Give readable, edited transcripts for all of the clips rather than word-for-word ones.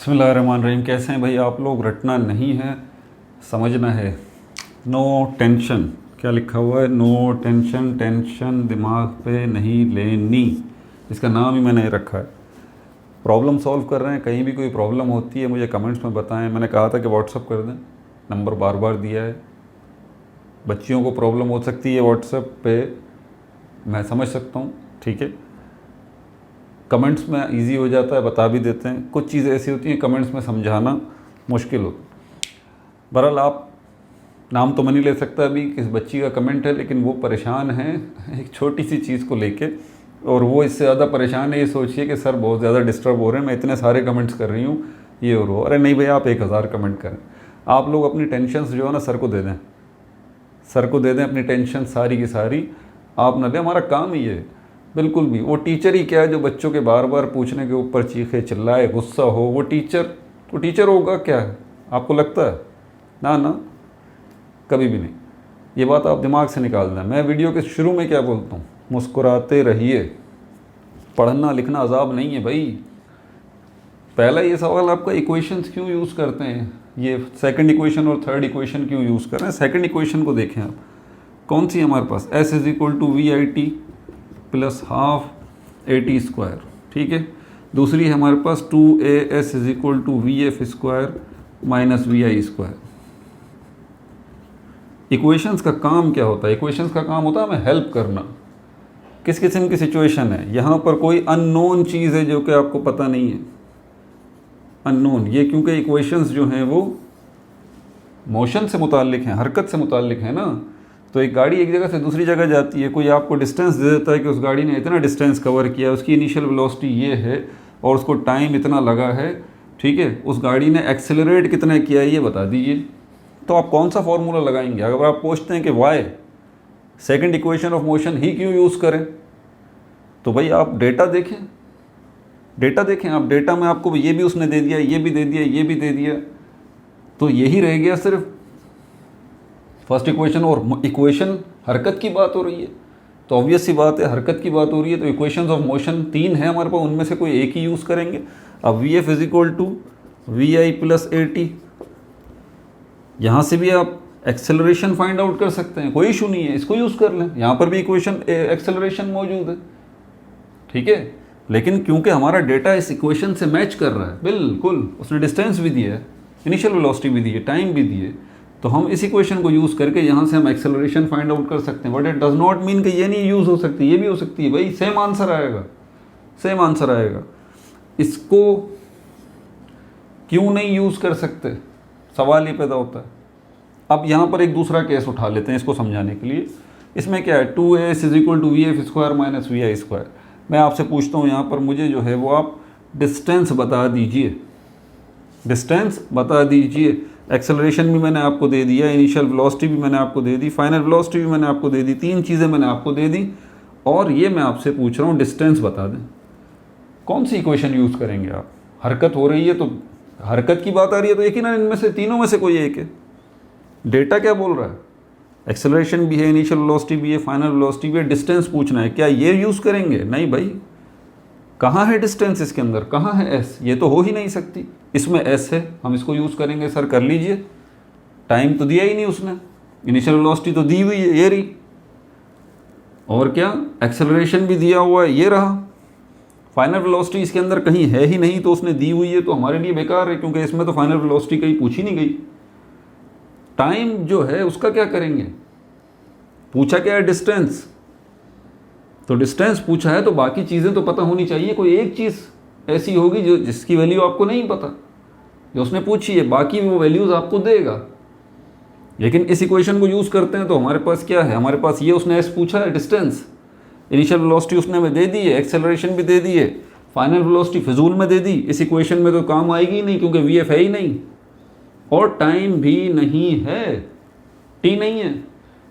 बिस्मिल्लाहिर्रहमानिर्रहीम। कैसे हैं भाई आप लोग? रटना नहीं है, समझना है। नो टेंशन, क्या लिखा हुआ है? नो टेंशन, टेंशन दिमाग पे नहीं लेनी, इसका नाम ही मैंने रखा है। प्रॉब्लम सॉल्व कर रहे हैं, कहीं भी कोई प्रॉब्लम होती है मुझे कमेंट्स में बताएं। मैंने कहा था कि व्हाट्सअप कर दें, नंबर बार बार दिया है। बच्चियों को प्रॉब्लम हो सकती है व्हाट्सएप पे, मैं समझ सकता हूँ, ठीक है। कमेंट्स में इजी हो जाता है, बता भी देते हैं। कुछ चीज़ें ऐसी होती हैं कमेंट्स में समझाना मुश्किल होता है। बहरहाल आप नाम तो मैं नहीं ले सकता अभी किस बच्ची का कमेंट है, लेकिन वो परेशान है एक छोटी सी चीज़ को लेके, और वो इससे ज़्यादा परेशान है ये सोचिए कि सर बहुत ज़्यादा डिस्टर्ब हो रहे हैं, मैं इतने सारे कमेंट्स कर रही हूँ ये और वो। अरे नहीं भैया, आप 1000 कमेंट करें। आप लोग अपनी टेंशन जो है ना सर को दे दें, सर को दे दें अपनी टेंशन सारी की सारी, आप ना दें। हमारा काम ही है बिल्कुल भी। वो टीचर ही क्या है जो बच्चों के बार बार पूछने के ऊपर चीखे चिल्लाए, गुस्सा हो? वो टीचर होगा क्या है आपको लगता है? ना ना, कभी भी नहीं। ये बात आप दिमाग से निकाल दें। मैं वीडियो के शुरू में क्या बोलता हूँ? मुस्कुराते रहिए। पढ़ना लिखना अजाब नहीं है भाई। पहला ये सवाल आपका, इक्वेशंस क्यों यूज़ करते हैं? ये सेकंड इक्वेशन और थर्ड इक्वेशन क्यों यूज़ कर रहे हैं? सेकंड इक्वेशन को देखें आप, कौन सी है हमारे पास? s is equal to V I T plus half A T square, ठीक है। दूसरी है हमारे पास 2as is equal to V F square minus V I square. Equations का काम क्या होता है? इक्वेशंस का काम होता है हमें हेल्प करना। किस किस्म की सिचुएशन है? यहाँ पर कोई अननोन चीज़ है जो कि आपको पता नहीं है, अननोन। ये क्योंकि इक्वेशंस जो हैं वो मोशन से मुताल्लिक हैं, हरकत से मुताल्लिक हैं ना। तो एक गाड़ी एक जगह से दूसरी जगह जाती है, कोई आपको डिस्टेंस दे देता है कि उस गाड़ी ने इतना डिस्टेंस कवर किया, उसकी इनिशियल वेलोसिटी ये है और उसको टाइम इतना लगा है, ठीक है। उस गाड़ी ने एक्सेलरेट कितना किया है ये बता दीजिए। तो आप कौन सा फॉर्मूला लगाएंगे? अगर आप पूछते हैं कि why second equation of motion ही क्यों यूज़ करें, तो भाई आप डेटा देखें, डेटा देखें आप। डेटा में आपको ये भी उसने दे दिया, ये भी दे दिया, ये भी दे दिया, तो यही रह गया सिर्फ फर्स्ट इक्वेशन। और इक्वेशन हरकत की बात हो रही है, तो ऑब्वियस सी बात है हरकत की बात हो रही है, तो इक्वेशंस ऑफ मोशन 3 है हमारे पास, उनमें से कोई एक ही यूज़ करेंगे। अब V F is equal to V I plus A T, यहाँ से भी आप एक्सेलरेशन फाइंड आउट कर सकते हैं, कोई इशू नहीं है, इसको यूज़ कर लें। यहाँ पर भी इक्वेशन एक्सेलरेशन मौजूद है, ठीक है। लेकिन क्योंकि हमारा डेटा इस इक्वेशन से मैच कर रहा है बिल्कुल, उसने डिस्टेंस भी दिया है, इनिशियल वेलोसिटी भी दी है, टाइम भी दिए, तो हम इस इक्वेशन को यूज़ करके यहाँ से हम एक्सेलरेशन फाइंड आउट कर सकते हैं। But it does not mean कि ये नहीं यूज़ हो सकती, ये भी हो सकती है भाई, सेम आंसर आएगा, सेम आंसर आएगा। इसको क्यों नहीं यूज़ कर सकते, सवाल ये पैदा होता है। अब यहाँ पर एक दूसरा केस उठा लेते हैं इसको समझाने के लिए। इसमें क्या है? 2as is equal to V F square minus V I square. मैं आपसे पूछता हूँ यहाँ पर, मुझे जो है वो आप डिस्टेंस बता दीजिए, डिस्टेंस बता दीजिए। एक्सेलरेशन भी मैंने आपको दे दिया, इनिशियल वेलोसिटी भी मैंने आपको दे दी, फाइनल वेलोसिटी भी मैंने आपको दे दी, 3 चीज़ें मैंने आपको दे दी, और ये मैं आपसे पूछ रहा हूँ डिस्टेंस बता दें। कौन सी इक्वेशन यूज़ करेंगे आप? हरकत हो रही है तो हरकत की बात आ रही है तो एक ही ना, इनमें से तीनों में से कोई एक है। डेटा क्या बोल रहा है? एक्सेलरेशन भी है, इनिशियल वेलोसिटी भी है, फाइनल वेलोसिटी भी है, डिस्टेंस पूछना है, क्या ये यूज़ करेंगे? नहीं भाई, कहाँ है डिस्टेंस इसके अंदर? कहाँ है एस? ये तो हो ही नहीं सकती। इसमें एस है, हम इसको यूज़ करेंगे। सर कर लीजिए, टाइम तो दिया ही नहीं उसने, इनिशियल वेलोसिटी तो दी हुई है, ये रही, और क्या एक्सेलरेशन भी दिया हुआ है, ये रहा। फाइनल वेलोसिटी इसके अंदर कहीं है ही नहीं, तो उसने दी हुई है, तो हमारे लिए बेकार है, क्योंकि इसमें तो फाइनल वेलोसिटी कहीं पूछी नहीं गई। टाइम जो है उसका क्या करेंगे? पूछा क्या है? डिस्टेंस। तो डिस्टेंस पूछा है तो बाकी चीज़ें तो पता होनी चाहिए। कोई एक चीज़ ऐसी होगी जो जिसकी वैल्यू आपको नहीं पता, जो उसने पूछी है, बाकी वो वैल्यूज़ आपको देगा। लेकिन इस इक्वेशन को यूज़ करते हैं तो हमारे पास क्या है? हमारे पास ये उसने एस पूछा है, डिस्टेंस, इनिशियल वेलोसिटी उसने हमें दे दी है, एक्सेलरेशन भी दे दी है, फाइनल वेलोसिटी फिजूल में दे दी। इस इक्वेशन में तो काम आएगी ही नहीं, क्योंकि वी एफ है ही नहीं और टाइम भी नहीं है, टी नहीं है,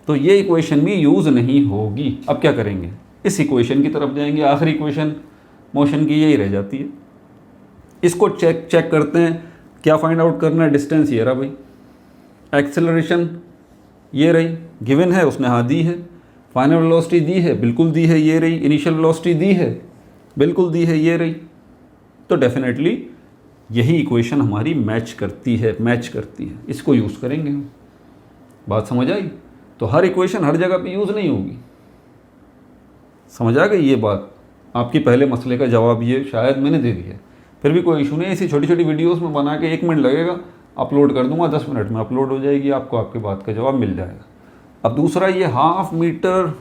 तो ये इक्वेशन भी यूज़ नहीं होगी। अब क्या करेंगे? इस इक्वेशन की तरफ जाएंगे। आखिरी इक्वेशन मोशन की यही रह जाती है। इसको चेक करते हैं, क्या फाइंड आउट करना है? डिस्टेंस ये रहा भाई, एक्सेलरेशन ये रही, गिवन है, उसने हाँ दी है, फाइनल वेलोसिटी दी है, बिल्कुल दी है, ये रही, इनिशियल वेलोसिटी दी है, बिल्कुल दी है, ये रही। तो डेफिनेटली यही इक्वेशन हमारी मैच करती है, इसको यूज़ करेंगे हम। बात समझ आई? तो हर इक्वेशन हर जगह पे यूज़ नहीं होगी। समझ आ गई ये बात? आपकी पहले मसले का जवाब ये शायद मैंने दे दिया, फिर भी कोई इशू नहीं। ऐसी छोटी छोटी वीडियोस में बना के 1 मिनट लगेगा, अपलोड कर दूंगा, 10 मिनट में अपलोड हो जाएगी, आपको आपकी बात का जवाब मिल जाएगा। अब दूसरा, ये ½ मीटर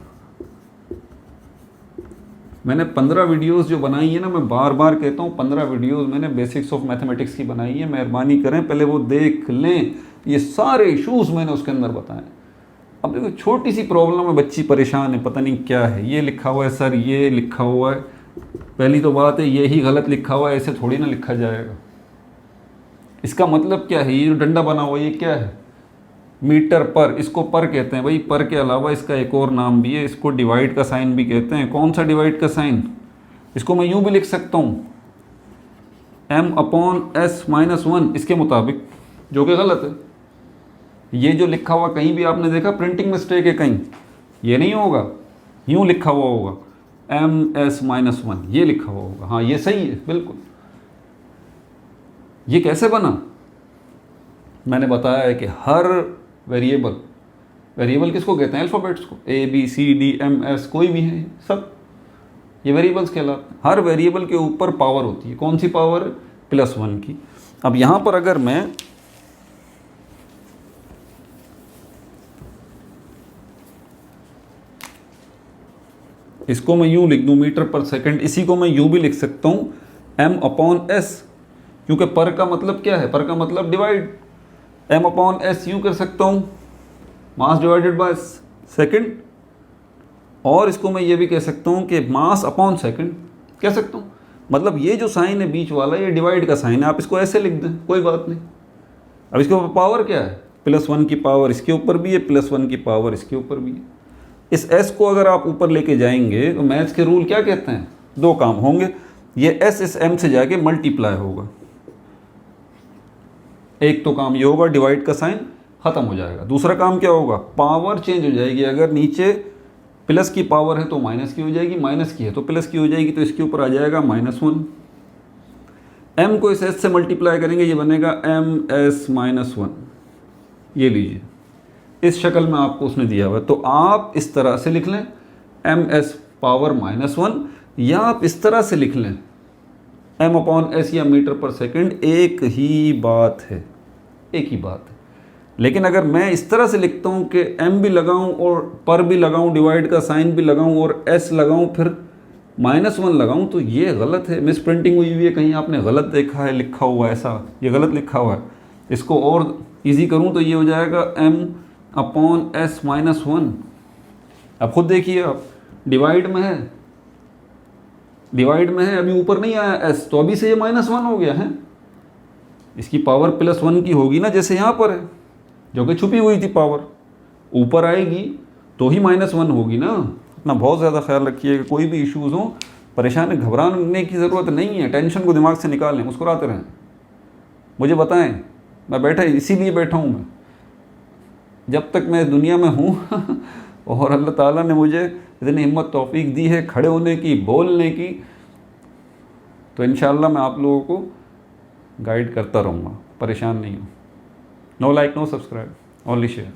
मैंने 15 वीडियोस जो बनाई है ना, मैं बार बार कहता हूँ 15 वीडियोस मैंने बेसिक्स ऑफ मैथमेटिक्स की बनाई है। मेहरबानी करें पहले वो देख लें, ये सारे इशूज़ मैंने उसके अंदर बताए। अब देखो छोटी सी प्रॉब्लम है, बच्ची परेशान है, पता नहीं क्या है, ये लिखा हुआ है सर, ये लिखा हुआ है। पहली तो बात है यही गलत लिखा हुआ है, ऐसे थोड़ी ना लिखा जाएगा। इसका मतलब क्या है? ये जो डंडा बना हुआ है ये क्या है? मीटर पर, इसको पर कहते हैं भाई। पर के अलावा इसका एक और नाम भी है, इसको डिवाइड का साइन भी कहते हैं। कौन सा डिवाइड का साइन? इसको मैं यूँ भी लिख सकता हूँ m/s-1 इसके मुताबिक, जो कि गलत है। ये जो लिखा हुआ कहीं भी आपने देखा प्रिंटिंग मिस्टेक है कहीं? ये नहीं होगा, यूँ लिखा हुआ होगा m/s-1, ये लिखा हुआ होगा। हाँ ये सही है बिल्कुल। ये कैसे बना? मैंने बताया है कि हर वेरिएबल किसको कहते हैं? अल्फ़ाबेट्स को, ABCDMS, कोई भी है सब ये वेरिएबल्स कहलाते हैं। हर वेरिएबल के ऊपर पावर होती है। कौन सी पावर? +1 की। अब यहाँ पर अगर मैं इसको मैं यूँ लिख दूँ मीटर पर सेकंड, इसी को मैं यूँ भी लिख सकता हूँ m/s, क्योंकि पर का मतलब क्या है? पर का मतलब डिवाइड। m/s यूँ कर सकता हूँ मास डिवाइडेड बाय सेकंड, और इसको मैं ये भी कह सकता हूँ कि मास अपॉन सेकंड कह सकता हूँ। मतलब ये जो साइन है बीच वाला, ये डिवाइड का साइन है, आप इसको ऐसे लिख दें, कोई बात नहीं। अब इसके ऊपर पावर क्या है? +1 की पावर इसके ऊपर भी है, +1 की पावर इसके ऊपर भी है। इस s को अगर आप ऊपर लेके जाएंगे तो मैथ्स के रूल क्या कहते हैं? 2 काम होंगे, ये s इस m से जाके मल्टीप्लाई होगा। एक तो काम ये होगा, डिवाइड का साइन खत्म हो जाएगा। दूसरा काम क्या होगा? पावर चेंज हो जाएगी। अगर नीचे प्लस की पावर है तो माइनस की हो जाएगी, माइनस की है तो प्लस की हो जाएगी, तो इसके ऊपर आ जाएगा -1। m को इस s से मल्टीप्लाई करेंगे, ये बनेगा m/s-1। ये लीजिए, इस शक्ल में आपको उसने दिया हुआ है। तो आप इस तरह से लिख लें m/s-1, या आप इस तरह से लिख लें m/s या मीटर पर सेकंड, एक ही बात है, एक ही बात है। लेकिन अगर मैं इस तरह से लिखता हूँ कि m भी लगाऊँ और पर भी लगाऊँ, डिवाइड का साइन भी लगाऊँ और s लगाऊँ, फिर -1 लगाऊँ, तो ये गलत है, मिस प्रिंटिंग हुई हुई है, कहीं आपने गलत देखा है, लिखा हुआ है ऐसा, ये गलत लिखा हुआ है। इसको और इजी करूँ तो ये हो जाएगा m/s-1। अब खुद देखिए, आप डिवाइड में है, अभी ऊपर नहीं आया s, तो अभी से ये -1 हो गया है। इसकी पावर +1 की होगी ना, जैसे यहाँ पर है, जो कि छुपी हुई थी पावर, ऊपर आएगी तो ही -1 होगी ना। अपना बहुत ज़्यादा ख्याल रखिए कि कोई भी इश्यूज़ हो, परेशान घबराने की ज़रूरत नहीं है, टेंशन को दिमाग से निकालें, मुस्कुराते रहें, मुझे बताएं। मैं बैठा, इसीलिए बैठा हूँ मैं, जब तक मैं दुनिया में हूँ और अल्लाह ताला ने मुझे इतनी हिम्मत तौफीक दी है खड़े होने की, बोलने की, तो इंशाअल्लाह मैं आप लोगों को गाइड करता रहूँगा, परेशान नहीं हूँ। No like no subscribe, only share.